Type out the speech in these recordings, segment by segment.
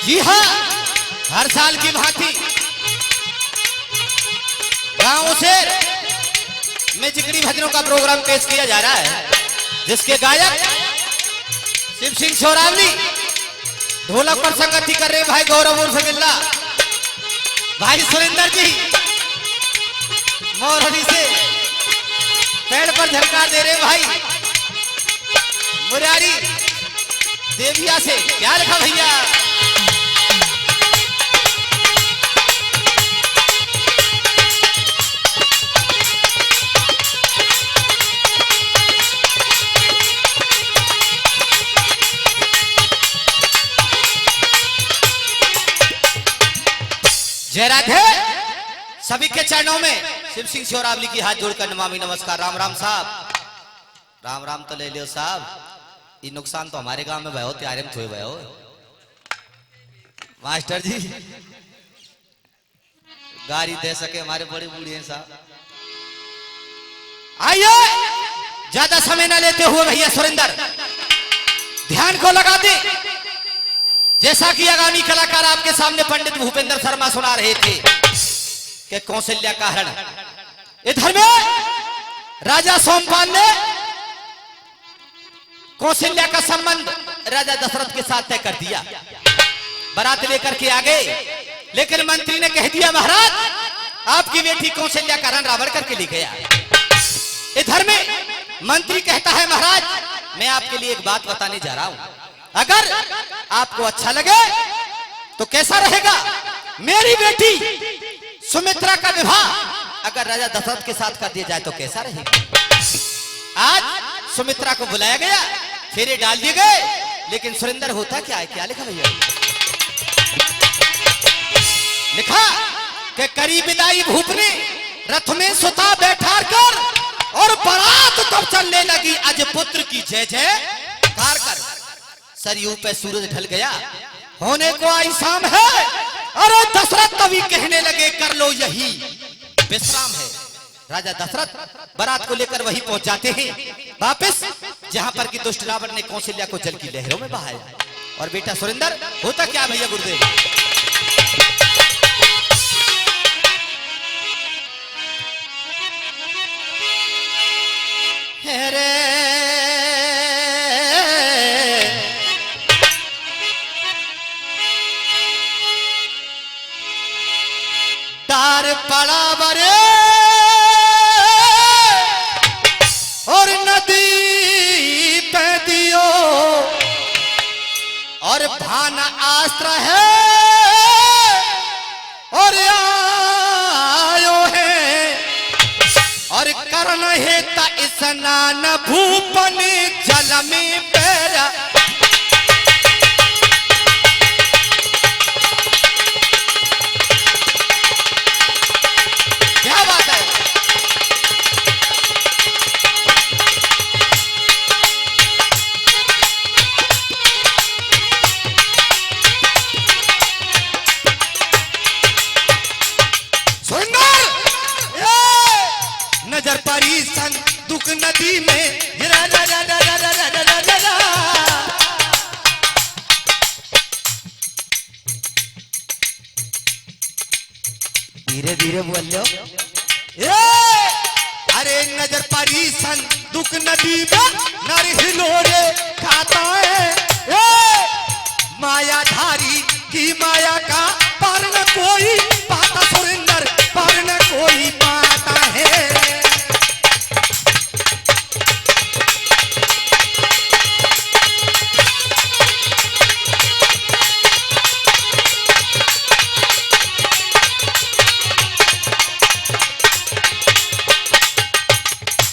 जी हाँ, हर साल की भांति गांव से में जिगरी भजनों का प्रोग्राम पेश किया जा रहा है, जिसके गायक शिव सिंह सोरावली, ढोलक पर संगति कर रहे भाई गौरव उर्फ बिल्ला, भाई सुरेंद्र जी मोरहरी से पेड़ पर झलकार दे रहे भाई मुरारी देविया से। क्या लिखा भैया? जय राधे। सभी के चरणों में शिव सिंह सोरावली की हाथ जोड़कर नमामि नमस्कार। राम राम साहब, राम राम तो ले लियो साहब। ये नुकसान तो हमारे गांव में भयो, त्यारे में थोड़े भयो। मास्टर जी गाड़ी दे सके हमारे बड़े बूढ़े हैं साहब। आइए ज्यादा समय न लेते हुए भैया सुरेंद्र ध्यान को लगा दे। जैसा कि आगामी कलाकार आपके सामने पंडित भूपेंद्र शर्मा सुना रहे थे कि कौशल्या का हरण, इधर में राजा सोमपाल ने कौशल्या का संबंध राजा दशरथ के साथ तय कर दिया, बारात लेकर के आ गए। लेकिन मंत्री ने कह दिया महाराज आपकी बेटी कौशल्या का हरण रावण करके ले गया। इधर में मंत्री कहता है महाराज मैं आपके लिए एक बात बताने जा रहा हूं, अगर आपको अच्छा लगे तो कैसा रहेगा, मेरी बेटी सुमित्रा का विवाह अगर राजा दशरथ के साथ कर दिया जाए तो कैसा रहेगा। आज सुमित्रा को बुलाया गया, फेरे डाल दिए गए, लेकिन सुरेंद्र होता क्या है? क्या लिखा भैया? लिखा कि करी विदाई भूप ने रथ में सुता बैठा कर और बारात तब चलने लगी, अज पुत्र की जय जय कार कर। सरयू पे सूरज ढल गया, होने को आई शाम है। अरे दशरथ कवि कहने लगे कर लो यही विश्राम है। राजा दशरथ बारात को लेकर वहीं पहुंच जाते हैं वापस, जहां पर कि दुष्ट रावण ने कौशल्या को जल की लहरों में बहाया। और बेटा सुरेंद्र होता क्या भैया गुरुदेव? दार पड़ा बरे और नदी पे दियो और भान आस्त्र है और आयो है और करण हेता स्नान भूपन जल में पैरा। नजर परी संदूक नदी में धीरे धीरे बोल लो। अरे नजर परी संदूक नदी में नर हिलोरे खाता है। मायाधारी की माया का पर न कोई पाता, सुरेंद्र पर न कोई पाता है।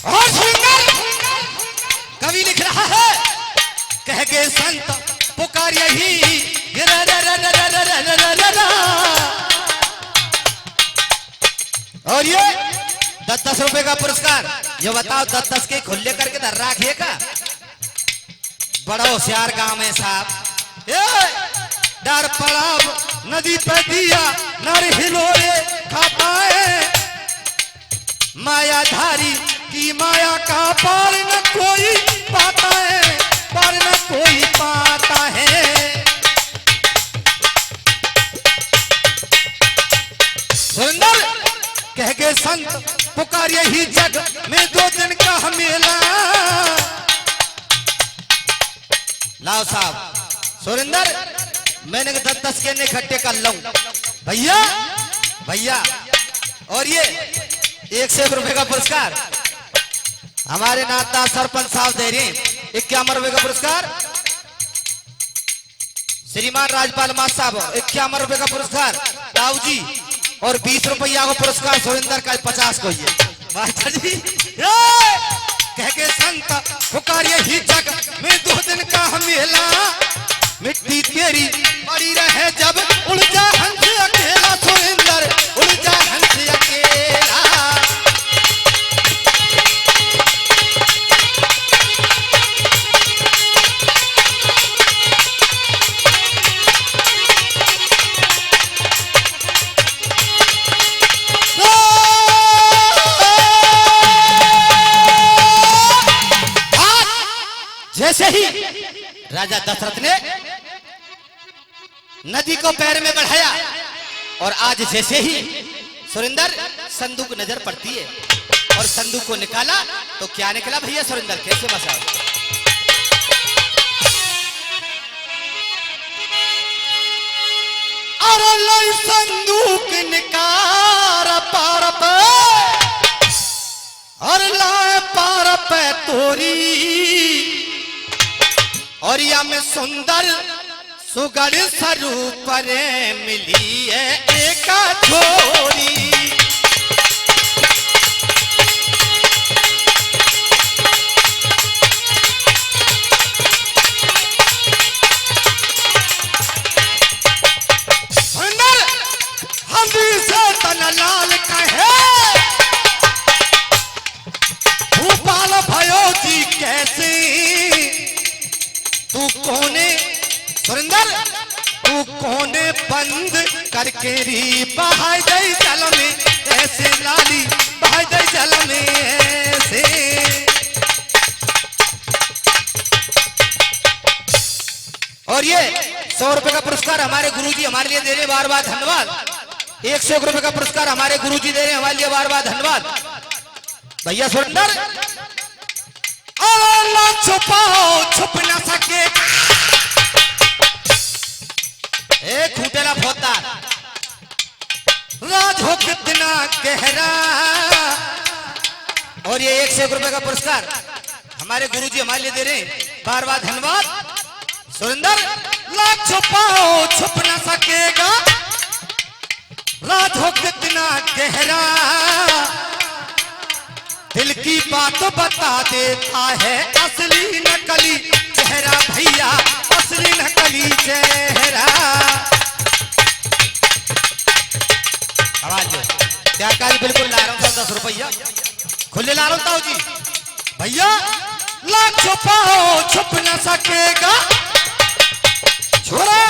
और सुरेंद्र कवि लिख रहा है, कह गए संत पुकार यही और ये 10-10 रुपए का पुरस्कार। ये बताओ 10-10 के खुले करके धर रखिए का, बड़ा होशियार गांव है साहब। डर पड़ाव नदी पे दिया नर हिलोरे खा पाए। मायाधारी की माया का पार न कोई पाता है, पार न कोई पाता है। पुकार यही जग में 2 दिन का मेला। लाओ साहब सुरेंदर, मैंने 10-10 के इकट्ठे कर लूं भैया भैया। और ये 101 रुपए का पुरस्कार हमारे नाता सरपंच साहब दे रहे हैं। 51 रुपए का पुरस्कार श्रीमान राजपाल मास साहब, 51 रुपए का पुरस्कार ताऊ जी, और 20 रुपया को पुरस्कार सुरेंद्र का 50 को ये मास्टर जी। कह के संत पुकार यही जग में 2 दिन का मेला। मिट्टी तेरी पड़ी रहे जब उड़ जा हंस अकेला, सुरेंद्र उड़ जा हंस अकेला। जैसे ही राजा दशरथ ने नदी को पैर में बढ़ाया और आज जैसे ही सुरेंद्र संदूक नजर पड़ती है और संदूक को निकाला तो क्या निकला भैया सुरेंद्र, कैसे बसा? अरे लाई संदूक निकाल पार पे और लाए पार पे तोरी, और या में सुंदर सुगढ़ स्वरूप मिली है एक छोरी। सुंदर हल्दी से तन लाल कहे भूपाल भयो जी कैसे तू कोने, सुरेंद्र तू कोने बंद करके री बहाय दे जल में ऐसे लाली, बहाय दे जल में ऐसे। और ये 100 रुपए का पुरस्कार हमारे गुरुजी हमारे लिए दे रहे, बार बार धन्यवाद। 101 रुपए का पुरस्कार हमारे गुरुजी दे रहे हमारे लिए, बार बार धन्यवाद भैया सुरेंद्र। अल्लाह छुपाओ छुप न सके एक खूटेला फौजदार, राज हो कितना गहरा। और ये 101 रुपए का पुरस्कार हमारे गुरुजी हमारे लिए दे रहे हैं, बार बार धन्यवाद सुरेंद्र। लाख छुपाओ छुप न सकेगा राज हो कितना गहरा, दिल की बात बता देता है असली नकली चेहरा भैया, असली नकली चेहरा। आवाज क्या काज बिल्कुल ला रहा हूँ 10 रुपया खुले ला रहा हूँ जी भैया। लाख छुपाओ छुप न सकेगा छोरा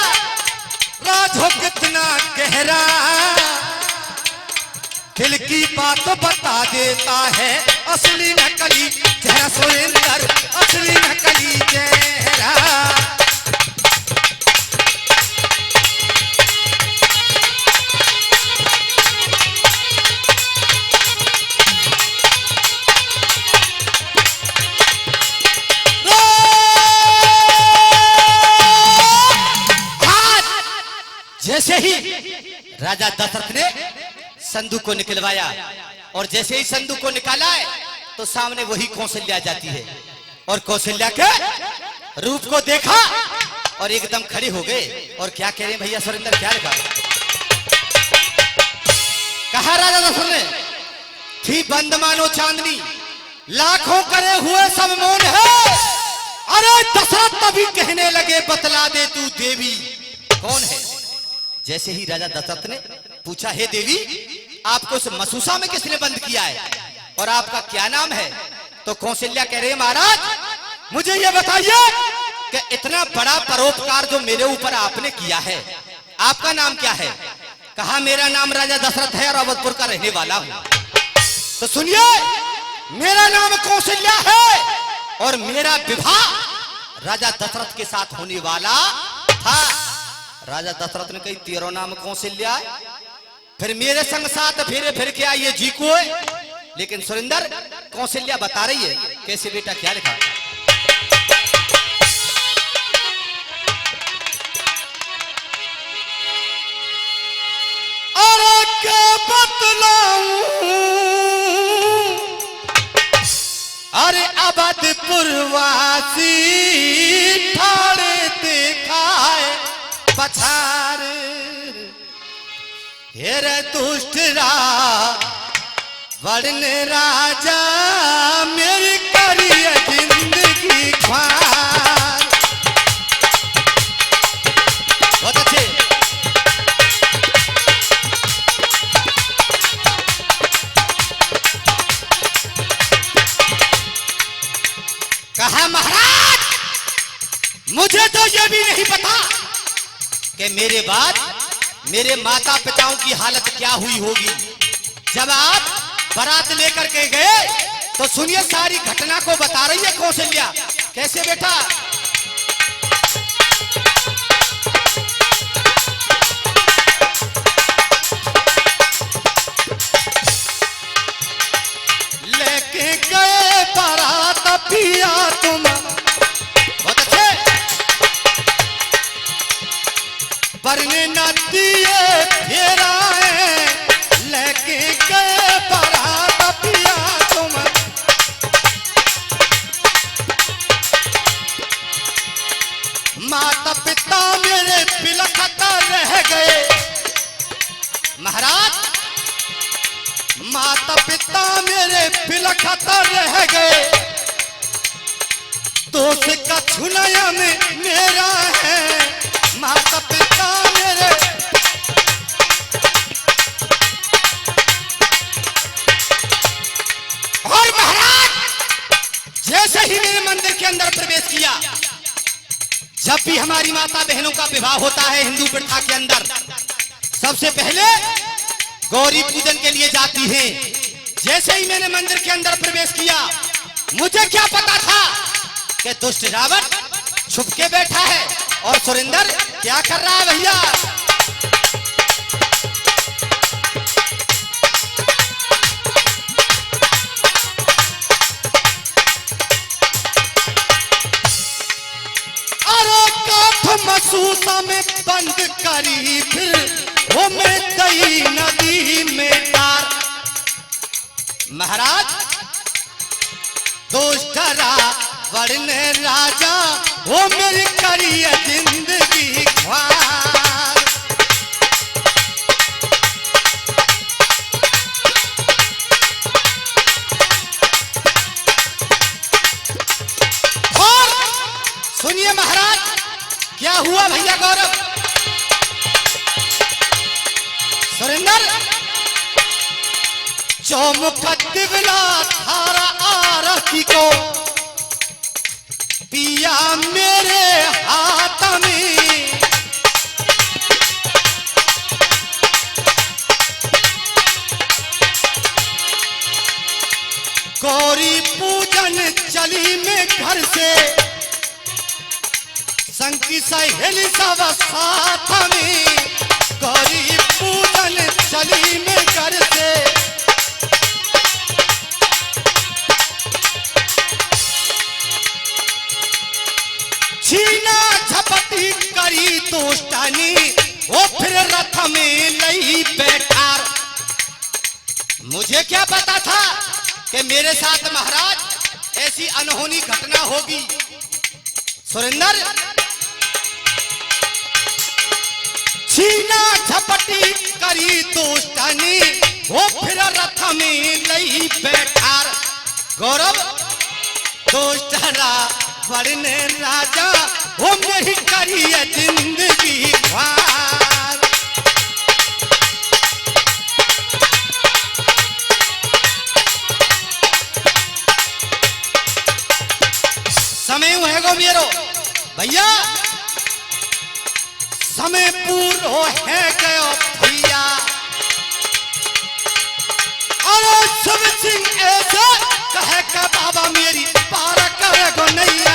राज हो कितना गहरा, दिल की बात बता देता है असली नकली चेहरा सुरेंद्र, असली नकली चेहरा। जैसे ही राजा दशरथ ने संदूक को निकलवाया और जैसे ही संदूक को निकाला है तो सामने वही कौशल्या जाती है और कौशल्या के रूप को देखा और एकदम खड़े हो गए। और क्या कह रहे हैं भैया सुरेंद्र, क्या लिखा? कहा राजा दशरथ ने, थी बंद मानो चांदनी लाखों करे हुए सब मौन है। अरे दशरथ तभी कहने लगे बतला दे तू देवी कौन है। जैसे ही राजा दशरथ ने पूछा, हे देवी आपको इस मसूसा में किसने बंद किया है और आपका क्या नाम है? तो कौशल्या कह रहे हैं, महाराज मुझे यह बताइए कि इतना बड़ा परोपकार जो मेरे ऊपर आपने किया है, आपका नाम क्या है? कहा मेरा नाम राजा दशरथ है और अवधपुर का रहने वाला हूं। तो सुनिए, मेरा नाम कौशल्या है और मेरा विवाह राजा दशरथ के साथ होने वाला था। राजा दशरथ ने कही, तेरा नाम कौशल्या है, फिर मेरे संग साथ फिर क्या ये जी को लेकिन सुरेंद्र कौशल्या बता रही है कैसे बेटा क्या लिखा। अरे क्या बतलाऊं, अरे अवधपुर वासी ठाड़े दिखाए पछाड़, हेरे दुष्ट वर्ण राजा मेरी करिए जिंदगी ख्वार। बहुत अच्छे। कहा महाराज मुझे तो यह भी नहीं पता कि मेरे बाद मेरे माता पिताओं की हालत क्या हुई होगी। जब आप बारात लेकर के गए तो सुनिए सारी घटना को बता रही है कौशल्या। कैसे बेटा? लेके गए बारात पिया तुम, बहुत अच्छे। परने न दिए फेराए, लेके गए बारात पिया तुम, माता पिता मेरे बिलखता रह गए। महाराज माता पिता मेरे बिलखता रह गए, दोस्त का छुनाया में मेरा है, माता पिता मेरे। और महाराज जैसे ही मेरे मंदिर के अंदर प्रवेश किया, जब भी हमारी माता बहनों का विवाह होता है हिंदू प्रथा के अंदर, सबसे पहले गौरी पूजन के लिए जाती हैं। जैसे ही मैंने मंदिर के अंदर प्रवेश किया, मुझे क्या पता था कि दुष्ट रावण छुप के बैठा है और सुरेंद्र क्या कर रहा है भैया। अरे काठ मसूसा में बंद करी, फिर वो में गई नदी में डार। महाराज दोस्त वर्ण राजा वो मेरी करिए जिंदगी ख्वार। और सुनिए महाराज क्या हुआ भैया गौरव। सुरेंद्र चौमुख दिवला थारा आरती को पिया मेरे हाथ में, गौरी पूजन चली में घर से, संग की सहेली सब साथ में, गौरी पूजन चली में घर से। छीना झपटी करी दोस्तानी, वो फिर रथ में लई बैठार। मुझे क्या पता था कि मेरे साथ महाराज ऐसी अनहोनी घटना होगी। सुरेंद्र छीना झपटी करी दोस्तानी, वो फिर रथ में लई बैठार। गौरव दोस्तरा वर्ण राजा वो मेरी करिए जिंदगी ख्वार। समय है गो मेरो भैया, समय पूरो है गयो भैया। अरे शिव सिंह ऐसे कहे का बाबा मेरी पार करे गो नहीं।